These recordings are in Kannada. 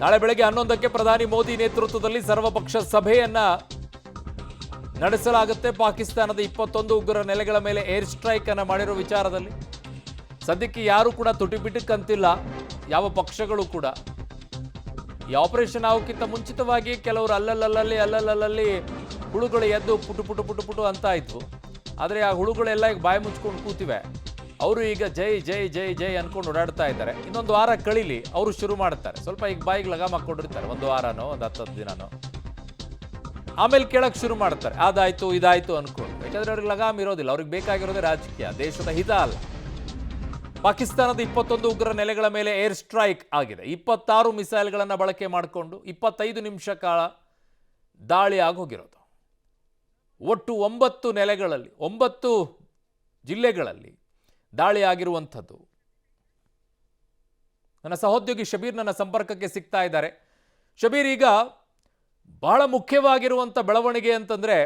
ನಾಳೆ ಬೆಳಗ್ಗೆ 11ಕ್ಕೆ ಪ್ರಧಾನಿ ಮೋದಿ ನೇತೃತ್ವದಲ್ಲಿ ಸರ್ವಪಕ್ಷ ಸಭೆಯನ್ನ ನಡೆಸಲಾಗುತ್ತೆ. ಪಾಕಿಸ್ತಾನದ 21 ಉಗ್ರ ನೆಲೆಗಳ ಮೇಲೆ ಏರ್ ಸ್ಟ್ರೈಕ್ ಅನ್ನು ಮಾಡಿರೋ ವಿಚಾರದಲ್ಲಿ ಸದ್ಯಕ್ಕೆ ಯಾರು ಕೂಡ ತುಟಿಪಿಟಕ್ಕಂತಿಲ್ಲ, ಯಾವ ಪಕ್ಷಗಳು ಕೂಡ. ಈ ಆಪರೇಷನ್ ಆಗೋಕ್ಕಿಂತ ಮುಂಚಿತವಾಗಿ ಕೆಲವರು ಅಲ್ಲಲ್ಲಿ ಹುಳುಗಳು ಎದ್ದು ಪುಟು ಅಂತ ಇದ್ವು. ಆದರೆ ಆ ಹುಳುಗಳೆಲ್ಲ ಈಗ ಬಾಯಿ ಮುಚ್ಕೊಂಡು ಕೂತಿವೆ. ಅವರು ಈಗ ಜೈ ಜೈ ಜೈ ಜೈ ಅನ್ಕೊಂಡು ಓಡಾಡ್ತಾ ಇದ್ದಾರೆ. ಇನ್ನೊಂದು ವಾರ ಕಳೀಲಿ, ಅವರು ಶುರು ಮಾಡ್ತಾರೆ. ಸ್ವಲ್ಪ ಈಗ ಬಾಯಿಗೆ ಲಗಾಮ್ ಹಾಕೊಂಡಿರ್ತಾರೆ, ಒಂದು ವಾರನೋ ಒಂದು 10 ದಿನನೋ. ಆಮೇಲೆ ಕೇಳಕ್ಕೆ ಶುರು ಮಾಡ್ತಾರೆ, ಅದಾಯ್ತು ಇದಾಯ್ತು ಅನ್ಕೊಂಡು. ಯಾಕಂದ್ರೆ ಅವ್ರಿಗೆ ಲಗಾಮ್ ಇರೋದಿಲ್ಲ, ಅವ್ರಿಗೆ ಬೇಕಾಗಿರೋದೇ ರಾಜಕೀಯ, ದೇಶದ ಹಿತ ಅಲ್ಲ. ಪಾಕಿಸ್ತಾನದ 21 ಉಗ್ರ ನೆಲೆಗಳ ಮೇಲೆ ಏರ್ ಸ್ಟ್ರೈಕ್ ಆಗಿದೆ. 26 ಮಿಸೈಲ್ಗಳನ್ನು ಬಳಕೆ ಮಾಡಿಕೊಂಡು 25 ನಿಮಿಷ ಕಾಲ ದಾಳಿ ಆಗೋಗಿರೋದು. ಒಟ್ಟು 9 ನೆಲೆಗಳಲ್ಲಿ 9 ಜಿಲ್ಲೆಗಳಲ್ಲಿ ದಾಳಿ ಆಗಿರುವಂಥದ್ದು. ನನ್ನ ಸಹೋದ್ಯೋಗಿ ಶಬೀರ್ ನನ್ನ ಸಂಪರ್ಕಕ್ಕೆ ಸಿಗ್ತಾ ಇದ್ದಾರೆ. ಶಬೀರ್, ಈಗ ಬಹಳ ಮುಖ್ಯವಾಗಿರುವಂಥ ಬೆಳವಣಿಗೆ ಅಂತಂದ್ರೆ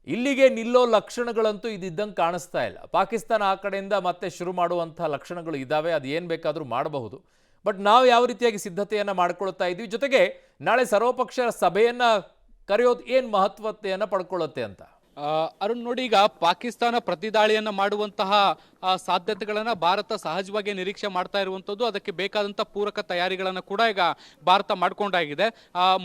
ಇಲ್ಲಿಗೆ ನಿಲ್ಲೋ ಲಕ್ಷಣಗಳಂತೂ ಇದ್ದಂಗೆ ಕಾಣಿಸ್ತಾ ಇಲ್ಲ. ಪಾಕಿಸ್ತಾನ ಆ ಕಡೆಯಿಂದ ಮತ್ತೆ ಶುರು ಮಾಡುವಂಥ ಲಕ್ಷಣಗಳು ಇದ್ದಾವೆ, ಅದು ಏನು ಬೇಕಾದರೂ ಮಾಡಬಹುದು. ಬಟ್ ನಾವು ಯಾವ ರೀತಿಯಾಗಿ ಸಿದ್ಧತೆಯನ್ನು ಮಾಡ್ಕೊಳ್ತಾ ಇದ್ದೀವಿ, ಜೊತೆಗೆ ನಾಳೆ ಸರ್ವಪಕ್ಷ ಸಭೆಯನ್ನು ಕರೆಯೋದು ಏನು ಮಹತ್ವತೆಯನ್ನು ಪಡ್ಕೊಳ್ಳುತ್ತೆ ಅಂತ? ಅರುಣ್ ನೋಡಿ, ಈಗ ಪಾಕಿಸ್ತಾನ ಪ್ರತಿದಾಳಿಯನ್ನ ಮಾಡುವಂತಹ ಸಾಧ್ಯತೆಗಳನ್ನ ಭಾರತ ಸಹಜವಾಗಿ ನಿರೀಕ್ಷೆ ಮಾಡ್ತಾ ಇರುವಂಥದ್ದು. ಅದಕ್ಕೆ ಬೇಕಾದಂಥ ಪೂರಕ ತಯಾರಿಗಳನ್ನು ಕೂಡ ಈಗ ಭಾರತ ಮಾಡ್ಕೊಂಡಾಗಿದೆ.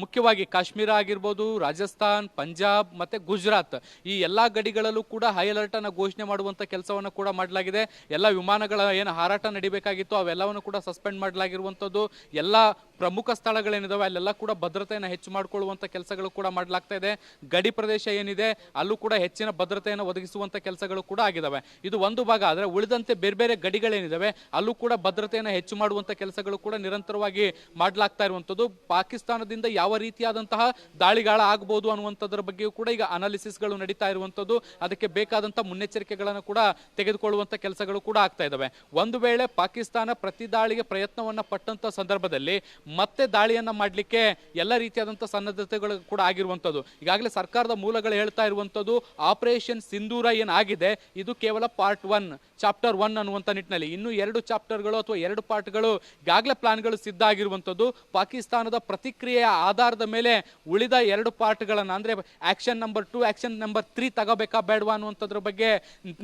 ಮುಖ್ಯವಾಗಿ ಕಾಶ್ಮೀರ ಆಗಿರ್ಬೋದು, ರಾಜಸ್ಥಾನ್, ಪಂಜಾಬ್ ಮತ್ತೆ ಗುಜರಾತ್, ಈ ಎಲ್ಲ ಗಡಿಗಳಲ್ಲೂ ಕೂಡ ಹೈ ಅಲರ್ಟ್ ಅನ್ನು ಘೋಷಣೆ ಮಾಡುವಂಥ ಕೆಲಸವನ್ನು ಕೂಡ ಮಾಡಲಾಗಿದೆ. ಎಲ್ಲ ವಿಮಾನಗಳ ಏನು ಹಾರಾಟ ನಡಿಬೇಕಾಗಿತ್ತು ಅವೆಲ್ಲವನ್ನು ಕೂಡ ಸಸ್ಪೆಂಡ್ ಮಾಡಲಾಗಿರುವಂಥದ್ದು. ಎಲ್ಲ ಪ್ರಮುಖ ಸ್ಥಳಗಳೇನಿದಾವೆ ಅಲ್ಲೆಲ್ಲ ಕೂಡ ಭದ್ರತೆಯನ್ನು ಹೆಚ್ಚು ಮಾಡಿಕೊಳ್ಳುವಂಥ ಕೆಲಸಗಳು ಕೂಡ ಮಾಡಲಾಗ್ತಾ ಇದೆ. ಗಡಿ ಪ್ರದೇಶ ಏನಿದೆ ಅಲ್ಲೂ ಕೂಡ ಹೆಚ್ಚಿನ ಭದ್ರತೆಯನ್ನು ಒದಗಿಸುವಂಥ ಕೆಲಸಗಳು ಕೂಡ ಆಗಿದ್ದಾವೆ. ಇದು ಒಂದು ಭಾಗ. ಆದರೆ ಉಳಿದಂತೆ ಬೇರೆ ಬೇರೆ ಗಡಿಗಳೇನಿದಾವೆ ಅಲ್ಲೂ ಕೂಡ ಭದ್ರತೆಯನ್ನು ಹೆಚ್ಚು ಮಾಡುವಂಥ ಕೆಲಸಗಳು ಕೂಡ ನಿರಂತರವಾಗಿ ಮಾಡಲಾಗ್ತಾ ಇರುವಂಥದ್ದು. ಪಾಕಿಸ್ತಾನದಿಂದ ಯಾವ ರೀತಿಯಾದಂತಹ ದಾಳಿಗಾಳ ಆಗಬಹುದು ಅನ್ನುವಂಥದ್ರ ಬಗ್ಗೆಯೂ ಕೂಡ ಈಗ ಅನಾಲಿಸಿಸ್ಗಳು ನಡೀತಾ ಇರುವಂಥದ್ದು. ಅದಕ್ಕೆ ಬೇಕಾದಂಥ ಮುನ್ನೆಚ್ಚರಿಕೆಗಳನ್ನು ಕೂಡ ತೆಗೆದುಕೊಳ್ಳುವಂಥ ಕೆಲಸಗಳು ಕೂಡ ಆಗ್ತಾ ಇದ್ದಾವೆ. ಒಂದು ವೇಳೆ ಪಾಕಿಸ್ತಾನ ಪ್ರತಿ ದಾಳಿಗೆ ಪ್ರಯತ್ನವನ್ನ ಪಟ್ಟಂತ ಸಂದರ್ಭದಲ್ಲಿ ಮತ್ತೆ ದಾಳಿಯನ್ನ ಮಾಡಲಿಕ್ಕೆ ಎಲ್ಲ ರೀತಿಯಾದಂಥ ಸನ್ನದ್ಧತೆಗಳು ಕೂಡ ಆಗಿರುವಂಥದ್ದು. ಈಗಾಗಲೇ ಸರ್ಕಾರದ ಮೂಲಗಳು ಹೇಳ್ತಾ ಇರುವಂಥದ್ದು, ಆಪರೇಷನ್ ಸಿಂಧೂರ ಏನಾಗಿದೆ ಇದು ಕೇವಲ ಪಾರ್ಟ್ 1, ಚಾಪ್ಟರ್ 1 ಅನ್ನುವಂಥ ನಿಟ್ಟಿನಲ್ಲಿ ಇನ್ನು 2 ಚಾಪ್ಟರ್ಗಳು ಅಥವಾ 2 ಪಾರ್ಟ್ಗಳು ಈಗಾಗಲೇ ಪ್ಲಾನ್ಗಳು ಸಿದ್ಧ ಆಗಿರುವಂಥದ್ದು. ಪಾಕಿಸ್ತಾನದ ಪ್ರತಿಕ್ರಿಯೆಯ ಆಧಾರದ ಮೇಲೆ ಉಳಿದ 2 ಪಾರ್ಟ್ಗಳನ್ನು ಅಂದ್ರೆ ಆಕ್ಷನ್ ನಂಬರ್ 2, ಆಕ್ಷನ್ ನಂಬರ್ 3 ತಗೋಬೇಕಾ ಬೇಡವಾ ಅನ್ನುವಂಥದ್ರ ಬಗ್ಗೆ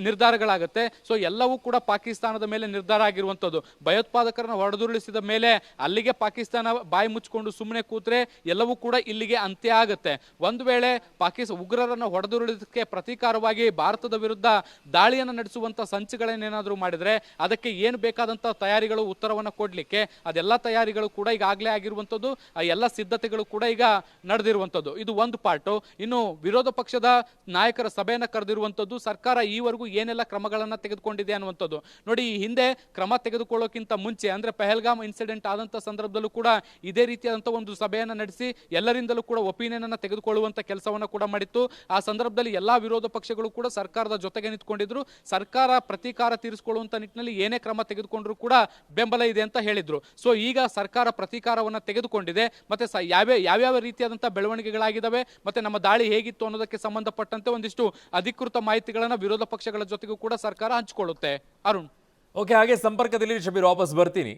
ನಿರ್ಧಾರಗಳಾಗುತ್ತೆ. ಸೊ ಎಲ್ಲವೂ ಕೂಡ ಪಾಕಿಸ್ತಾನದ ಮೇಲೆ ನಿರ್ಧಾರ ಆಗಿರುವಂಥದ್ದು. ಭಯೋತ್ಪಾದಕರನ್ನು ಹೊಡೆದುರುಳಿಸಿದ ಮೇಲೆ ಅಲ್ಲಿಗೆ ಪಾಕಿಸ್ತಾನ ಬಾಯಿ ಮುಚ್ಚಿಕೊಂಡು ಸುಮ್ಮನೆ ಕೂತ್ರೆ ಎಲ್ಲವೂ ಕೂಡ ಇಲ್ಲಿಗೆ ಅಂತ್ಯ ಆಗುತ್ತೆ. ಒಂದು ವೇಳೆ ಉಗ್ರರನ್ನು ಹೊಡೆದುರುಳಿದಕ್ಕೆ ಪ್ರತೀಕಾರವಾಗಿ ಭಾರತದ ವಿರುದ್ಧ ದಾಳಿಯನ್ನು ನಡೆಸುವಂತ ಸಂಚುಗಳನ್ನೇನಾದರೂ ಮಾಡಿದ್ರೆ ಅದಕ್ಕೆ ಏನು ಬೇಕಾದಂತ ತಯಾರಿಗಳು ಉತ್ತರವನ್ನು ಕೊಡ್ಲಿಕ್ಕೆ ಅದೆಲ್ಲ ತಯಾರಿಗಳು ಕೂಡ ಈಗಾಗಲೇ ಆಗಿರುವಂಥದ್ದು. ಆ ಎಲ್ಲ ಸಿದ್ಧತೆಗಳು ಕೂಡ ಈಗ ನಡೆದಿರುವಂಥದ್ದು. ಇದು ಒಂದು ಪಾರ್ಟು. ಇನ್ನು ವಿರೋಧ ಪಕ್ಷದ ನಾಯಕರ ಸಭೆಯನ್ನು ಕರೆದಿರುವಂಥದ್ದು. ಸರ್ಕಾರ ಈವರೆಗೂ ಏನೆಲ್ಲ ಕ್ರಮಗಳನ್ನು ತೆಗೆದುಕೊಂಡಿದೆ ಅನ್ನುವಂಥದ್ದು ನೋಡಿ. ಈ ಹಿಂದೆ ಕ್ರಮ ತೆಗೆದುಕೊಳ್ಳೋಕ್ಕಿಂತ ಮುಂಚೆ ಅಂದ್ರೆ ಪಹಲ್ಗಾಮ್ ಇನ್ಸಿಡೆಂಟ್ ಆದಂತ ಸಂದರ್ಭದಲ್ಲೂ ಕೂಡ ಇದೇ ರೀತಿಯಾದಂಥ ಒಂದು ಸಭೆಯನ್ನು ನಡೆಸಿ ಎಲ್ಲರಿಂದಲೂ ಕೂಡ ಒಪಿನಿಯನ್ ಅನ್ನು ತೆಗೆದುಕೊಳ್ಳುವಂತ ಕೆಲಸವನ್ನು ಕೂಡ ಮಾಡಿತ್ತು. ಆ ಸಂದರ್ಭದಲ್ಲಿ ಎಲ್ಲಾ ವಿರೋಧ ಪಕ್ಷಗಳು ಕೂಡ ಸರ್ಕಾರದ ಜೊತೆಗೆ ನಿಂತ್ಕೊಂಡಿದ್ರು. ಸರ್ಕಾರ ಪ್ರತೀಕಾರ ತೀರಿಸಿಕೊಳ್ಳುವಂತ ನಿಟ್ಟಿನಲ್ಲಿ ಏನೇ ಕ್ರಮ ತೆಗೆದುಕೊಂಡ್ರು ಕೂಡ ಬೆಂಬಲ ಇದೆ ಅಂತ ಹೇಳಿದ್ರು. ಸೊ ಈಗ ಸರ್ಕಾರ ಪ್ರತೀಕಾರವನ್ನ ತೆಗೆದುಕೊಂಡಿದೆ. ಮತ್ತೆ ಯಾವ್ಯಾವ ರೀತಿಯಾದಂತಹ ಬೆಳವಣಿಗೆಗಳಾಗಿದ್ದಾವೆ ಮತ್ತೆ ನಮ್ಮ ದಾಳಿ ಹೇಗಿತ್ತು ಅನ್ನೋದಕ್ಕೆ ಸಂಬಂಧಪಟ್ಟಂತೆ ಒಂದಿಷ್ಟು ಅಧಿಕೃತ ಮಾಹಿತಿಗಳನ್ನ ವಿರೋಧ ಪಕ್ಷಗಳ ಜೊತೆಗೂ ಕೂಡ ಸರ್ಕಾರ ಹಂಚಿಕೊಳ್ಳುತ್ತೆ. ಅರುಣ್, ಓಕೆ, ಹಾಗೆ ಸಂಪರ್ಕದಲ್ಲಿ ಶಬೀರ್ ವಾಪಸ್ ಬರ್ತೀನಿ.